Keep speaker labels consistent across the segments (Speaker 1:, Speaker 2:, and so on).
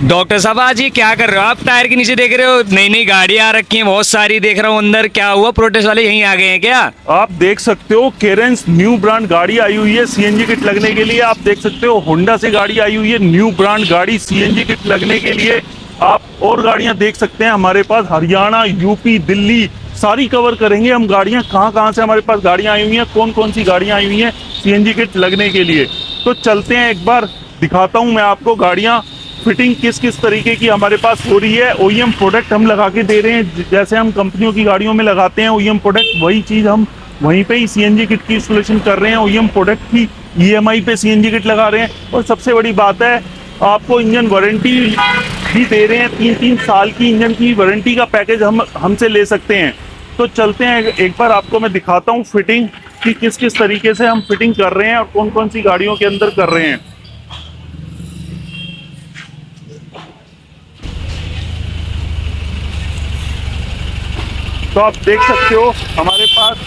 Speaker 1: Doctor साहब आज ये क्या कर रहे हो आप? टायर के नीचे देख रहे हो नई नई गाड़ियां आ रखी हैं बहुत सारी, देख रहा हूँ अंदर। क्या हुआ, प्रोटेस्ट वाले यहीं आ गए हैं क्या?
Speaker 2: आप देख सकते हो केरेंस न्यू ब्रांड गाड़ी आई हुई है सीएनजी किट लगने के लिए। आप देख सकते हो होंडा से गाड़ी आई हुई है न्यू ब्रांड गाड़ी सीएनजी किट लगने के लिए। आप और गाड़ियां देख सकते हैं हमारे पास, हरियाणा, यूपी, दिल्ली सारी कवर करेंगे हम। गाड़ियां कहां कहां से हमारे पास गाड़ियां आई हुई हैं, कौन कौन सी गाड़ियां आई हुई हैं सीएनजी किट लगने के लिए। तो चलते हैं, एक बार दिखाता हूं मैं आपको गाड़ियां फिटिंग किस किस तरीके की हमारे पास हो रही है। ओईएम प्रोडक्ट हम लगा के दे रहे हैं, जैसे हम कंपनियों की गाड़ियों में लगाते हैं ओईएम प्रोडक्ट, वही चीज़ हम वहीं पे ही सीएनजी किट की इंस्टॉलेशन कर रहे हैं। ओईएम प्रोडक्ट की ईएमआई पे सीएनजी किट लगा रहे हैं। और सबसे बड़ी बात है, आपको इंजन वारंटी भी दे रहे हैं, 3 साल की इंजन की वारंटी का पैकेज हम हमसे ले सकते हैं। तो चलते हैं, एक बार आपको मैं दिखाता हूँ फिटिंग कि किस किस तरीके से हम फिटिंग कर रहे हैं और कौन कौन सी गाड़ियों के अंदर कर रहे हैं। तो आप देख सकते हो हमारे पास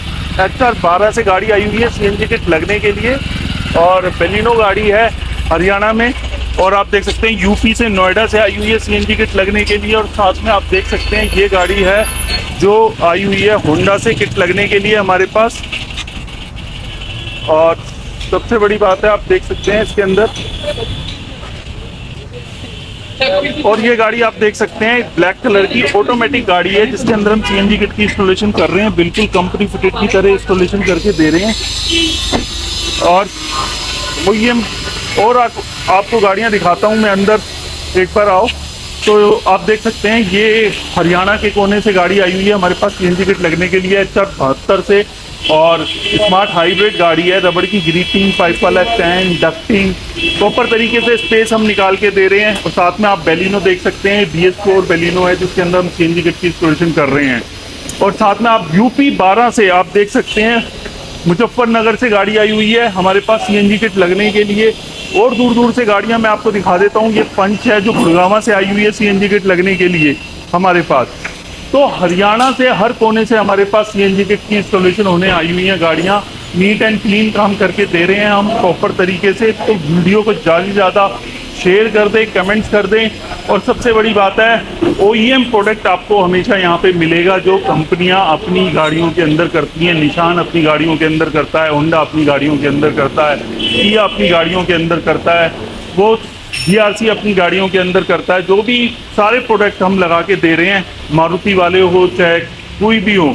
Speaker 2: HR12 से गाड़ी आई हुई है सीएनजी किट लगने के लिए, और बेलिनो गाड़ी है हरियाणा में। और आप देख सकते हैं यूपी से, नोएडा से आई हुई है सीएनजी किट लगने के लिए। और साथ में आप देख सकते हैं ये गाड़ी है जो आई हुई है होंडा से किट लगने के लिए हमारे पास। और सबसे बड़ी बात है, आप देख सकते हैं इसके अंदर, और ये गाड़ी आप देख सकते हैं ब्लैक कलर की ऑटोमेटिक गाड़ी है जिसके अंदर हम सीएनजी किट की इंस्टॉलेशन कर रहे हैं, बिल्कुल कंपनी फिटेड की तरह इंस्टॉलेशन करके दे रहे हैं। और ओईएम और आपको गाड़ियां दिखाता हूं मैं अंदर, एक बार आओ। तो आप देख सकते हैं ये हरियाणा के कोने से गाड़ी आई हुई है हमारे पास सीएनजी किट लगने के लिए HR72 से। और स्मार्ट हाइब्रिड गाड़ी है, रबड़ की ग्रीटिंग, पाइप वाला स्टैंड, डक्टिंग, प्रॉपर तरीके से स्पेस हम निकाल के दे रहे हैं। और साथ में आप बेलिनो देख सकते हैं, BS4 बेलिनो है जिसके अंदर हम सीएनजी किट की इंस्टॉलेशन कर रहे हैं। और साथ में आप यूपी 12 से आप देख सकते हैं, मुजफ्फरनगर से गाड़ी आई हुई है हमारे पास सीएनजी किट लगने के लिए। और दूर दूर से गाड़ियां मैं आपको दिखा देता हूं, ये पंच है जो गुड़गांव से आई हुई है सीएनजी किट लगने के लिए हमारे पास। तो हरियाणा से हर कोने से हमारे पास सीएनजी किट की इंस्टॉलेशन होने आई हुई है गाड़ियां। नीट एंड क्लीन काम करके दे रहे हैं हम प्रॉपर तरीके से। तो वीडियो को ज़्यादा से ज़्यादा शेयर कर दें, कमेंट्स कर दें। और सबसे बड़ी बात है, ओईएम प्रोडक्ट आपको हमेशा यहाँ पे मिलेगा जो कंपनियाँ अपनी गाड़ियों के अंदर करती हैं। निशान अपनी गाड़ियों के अंदर करता है, होंडा अपनी गाड़ियों के अंदर करता है, किया अपनी गाड़ियों के अंदर करता है, वो BRC अपनी गाड़ियों के अंदर करता है। जो भी सारे प्रोडक्ट हम लगा के दे रहे हैं, मारुति वाले हो चाहे कोई भी हो,